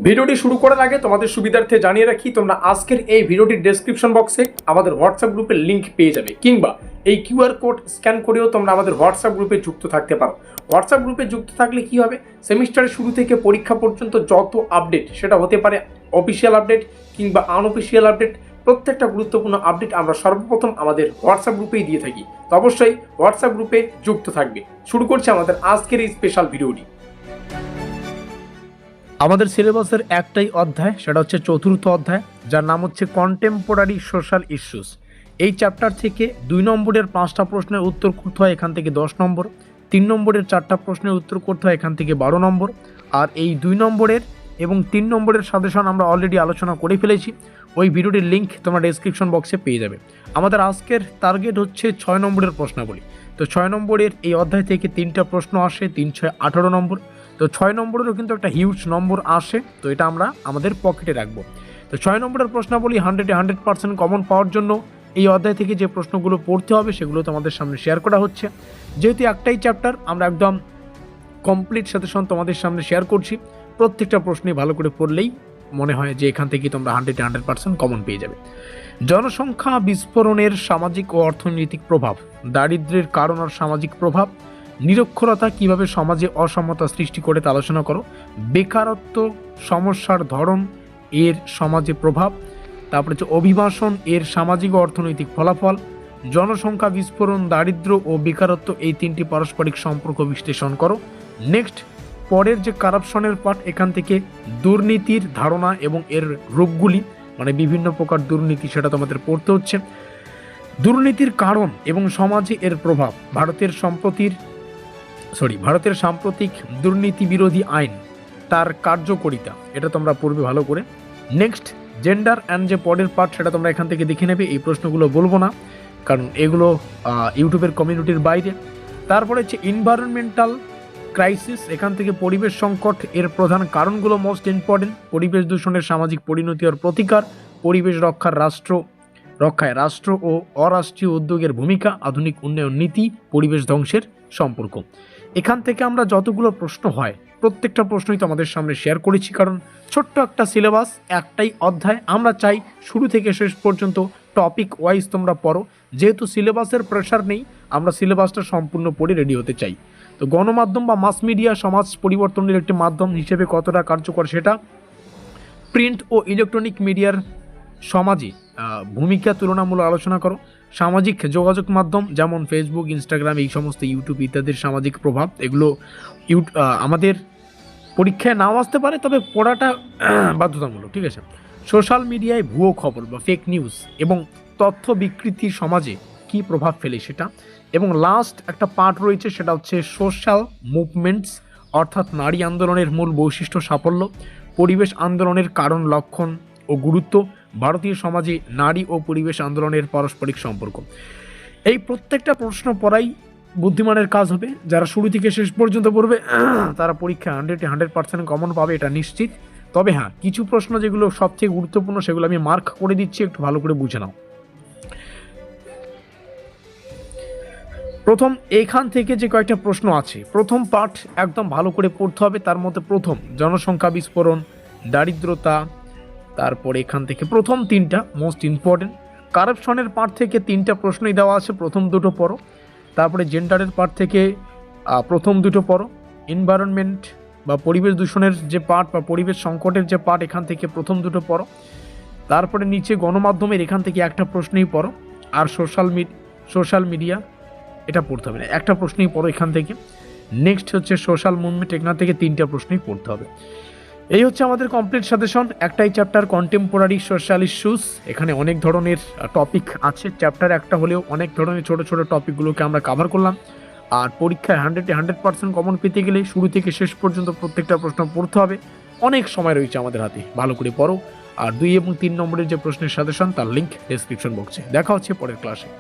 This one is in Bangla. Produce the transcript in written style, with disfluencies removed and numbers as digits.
ভিডিওটি শুরু করার আগে তোমাদের সুবিধার্থে জানিয়ে রাখি, তোমরা আজকের এই ভিডিওটির ডেসক্রিপশন বক্সে আমাদের হোয়াটসঅ্যাপ গ্রুপের লিঙ্ক পেয়ে যাবে, কিংবা এই কিউআর কোড স্ক্যান করেও তোমরা আমাদের হোয়াটসঅ্যাপ গ্রুপে যুক্ত থাকতে পারো। হোয়াটসঅ্যাপ গ্রুপে যুক্ত থাকলে কি হবে, সেমিস্টারের শুরু থেকে পরীক্ষা পর্যন্ত যত আপডেট, সেটা হতে পারে অফিসিয়াল আপডেট কিংবা আনঅফিসিয়াল আপডেট, প্রত্যেকটা গুরুত্বপূর্ণ আপডেট আমরা সর্বপ্রথম আমাদের হোয়াটসঅ্যাপ গ্রুপেই দিয়ে থাকি। তো অবশ্যই হোয়াটসঅ্যাপ গ্রুপে যুক্ত থাকবে। শুরু করছি আমাদের আজকের এই স্পেশাল ভিডিওটি। আমাদের সিলেবাসের একটাই অধ্যায়, সেটা হচ্ছে চতুর্থ অধ্যায়, যার নাম হচ্ছে কন্টেম্পোরারি সোশ্যাল ইস্যুস। এই চ্যাপ্টার থেকে 2 নম্বরের 5টা প্রশ্নের উত্তর করতে হয়, এখান থেকে 10 নম্বর। 3 নম্বরের 4টা প্রশ্নের উত্তর করতে হয়, এখান থেকে 12 নম্বর। আর এই 2 নম্বরের এবং 3 নম্বরের সাজেশন আমরা অলরেডি আলোচনা করে ফেলেছি, ওই ভিডিওটির লিঙ্ক তোমরা ডেসক্রিপশন বক্সে পেয়ে যাবে। আমাদের আজকের টার্গেট হচ্ছে 6 নম্বরের প্রশ্নাবলী। তো 6 নম্বরের এই অধ্যায় থেকে 3টা প্রশ্ন আসে, 3 6 18 নম্বর। তো 6 নম্বরেরও কিন্তু একটা হিউজ নম্বর আসে, তো এটা আমরা আমাদের পকেটে রাখবো। তো 6 নম্বরের প্রশ্নাবলী 100% কমন পাওয়ার জন্য এই অধ্যায় থেকে যে প্রশ্নগুলো পড়তে হবে সেগুলো তোমাদের সামনে শেয়ার করা হচ্ছে। যেহেতু একটাই চ্যাপ্টার, আমরা একদম কমপ্লিট সাজেশন তোমাদের সামনে শেয়ার করছি। প্রত্যেকটা প্রশ্নে ভালো করে পড়লেই মনে হয় যে এখান থেকে তোমরা 100% কমন পেয়ে যাবে। জনসংখ্যা বিস্ফোরণের সামাজিক ও অর্থনৈতিক প্রভাব, দারিদ্র্যের কারণ আর সামাজিক প্রভাব, নিরক্ষরতা কিভাবে সমাজে অসমতা সৃষ্টি করে তা আলোচনা করো, বেকারত্ব সমস্যার ধরন এর সমাজে প্রভাব, তারপরে হচ্ছে অভিবাসন এর সামাজিক ও অর্থনৈতিক ফলাফল, জনসংখ্যা বিস্ফোরণ, দারিদ্র্য ও বেকারত্ব, এই 3টি পারস্পরিক সম্পর্ক বিশ্লেষণ করো। নেক্সট, পরের যে কারাপশনের পার্ট, এখান থেকে দুর্নীতির ধারণা এবং এর রূপগুলি, মানে বিভিন্ন প্রকার দুর্নীতি, সেটা তোমাদের পড়তে হচ্ছে। দুর্নীতির কারণ এবং সমাজে এর প্রভাব, ভারতের সাম্প্রতিক দুর্নীতি বিরোধী আইন, তার কার্যকারিতা, এটা তোমরা পড়বে ভালো করে। নেক্সট, জেন্ডার অ্যান্ড যে পরের পার্ট, সেটা তোমরা এখান থেকে দেখে নেবে। এই প্রশ্নগুলো বলবো না, কারণ এগুলো ইউটিউবের কমিউনিটির বাইরে। তারপরে হচ্ছে ইনভায়রনমেন্টাল ক্রাইসিস, এখান থেকে পরিবেশ সংকট এর প্রধান কারণগুলো মোস্ট ইম্পর্টেন্ট, পরিবেশ দূষণের সামাজিক পরিণতি আর প্রতিকার, পরিবেশ রক্ষায় রাষ্ট্র ও অরাষ্ট্রীয় উদ্যোগের ভূমিকা, আধুনিক উন্নয়ন নীতি, পরিবেশ ধ্বংসের সম্পর্ক। এখান থেকে আমরা যতগুলো প্রশ্ন হয় প্রত্যেকটা প্রশ্নই তো আমাদের সামনে শেয়ার করেছি, কারণ ছোট্ট একটা সিলেবাস, একটাই অধ্যায়। আমরা চাই শুরু থেকে শেষ পর্যন্ত টপিক ওয়াইজ তোমরা পড়ো। যেহেতু সিলেবাসের প্রেশার নেই, আমরা সিলেবাসটা সম্পূর্ণ পড়ে রেডি হতে চাই। তো গণমাধ্যম বা মাস মিডিয়া সমাজ পরিবর্তনের একটি মাধ্যম হিসেবে কতটা কার্যকর, সেটা প্রিন্ট ও ইলেকট্রনিক মিডিয়ার সমাজে ভূমিকা তুলনামূলক আলোচনা করো। সামাজিক যোগাযোগ মাধ্যম যেমন ফেসবুক, ইনস্টাগ্রাম, এই সমস্ত ইউটিউব ইত্যাদির সামাজিক প্রভাব, এগুলো আমাদের পরীক্ষায় নাও আসতে পারে, তবে পড়াটা বাধ্যতামূলক, ঠিক আছে। সোশ্যাল মিডিয়ায় ভুয়ো খবর বা ফেক নিউজ এবং তথ্য বিকৃতি সমাজে কী প্রভাব ফেলে সেটা। এবং লাস্ট একটা পার্ট রয়েছে, সেটা হচ্ছে সোশ্যাল মুভমেন্টস, অর্থাৎ নারী আন্দোলনের মূল বৈশিষ্ট্য, সাফল্য, পরিবেশ আন্দোলনের কারণ, লক্ষণ ও গুরুত্ব, ভারতীয় সমাজে নারী ও পরিবেশ আন্দোলনের পারস্পরিক সম্পর্ক। এই প্রত্যেকটা প্রশ্ন পড়াই বুদ্ধিমানের কাজ হবে। যারা শুরু থেকে শেষ পর্যন্ত পড়বে তারা পরীক্ষা 100% কমন পাবে, এটা নিশ্চিত। তবে হ্যাঁ, কিছু প্রশ্ন যেগুলো সবচেয়ে গুরুত্বপূর্ণ সেগুলো আমি মার্ক করে দিচ্ছি, একটু ভালো করে বুঝে নাও। প্রথম এখান থেকে যে কয়েকটা প্রশ্ন আছে, প্রথম পার্ট একদম ভালো করে পড়তে হবে। তার মধ্যে প্রথম জনসংখ্যা বিস্ফোরণ, দারিদ্রতা, তারপর এখান থেকে প্রথম 3টা মোস্ট ইম্পর্টেন্ট। কারাপশনের পার্ট থেকে 3টা প্রশ্নই দেওয়া আছে, প্রথম 2টো পড়ো। তারপরে জেন্ডারের পার্ট থেকে প্রথম 2টো পড়ো। এনভায়রনমেন্ট বা পরিবেশ দূষণের যে পার্ট বা পরিবেশ সংকটের যে পার্ট, এখান থেকে প্রথম 2টো পড়ো। তারপরে নিচে গণমাধ্যমের এখান থেকে একটা প্রশ্নই পড়ো। আর সোশ্যাল মিডিয়া এটা পড়তে হবে না, একটা প্রশ্নই পড়ো এখান থেকে। নেক্সট হচ্ছে সোশ্যাল মুভমেন্ট, এখান থেকে 3টা প্রশ্নই পড়তে হবে। এই হচ্ছে আমাদের কমপ্লিট সাজেশন, একটাই চ্যাপ্টার কন্টেম্পোরারি সোশ্যাল ইস্যুস। এখানে অনেক ধরনের টপিক আছে, চ্যাপ্টার একটা হলেও অনেক ধরনের ছোট ছোট টপিকগুলোকে আমরা কভার করলাম। আর পরীক্ষায় 100% কমন পেতে গেলে শুরু থেকে শেষ পর্যন্ত প্রত্যেকটা প্রশ্ন পড়তে হবে। অনেক সময় রয়েছে আমাদের হাতে, ভালো করে পড়ো। আর 2 এবং 3 নম্বরের যে প্রশ্নের সাজেশন, তার লিঙ্ক ডেসক্রিপশন বক্সে। দেখা হচ্ছে পরের ক্লাসে।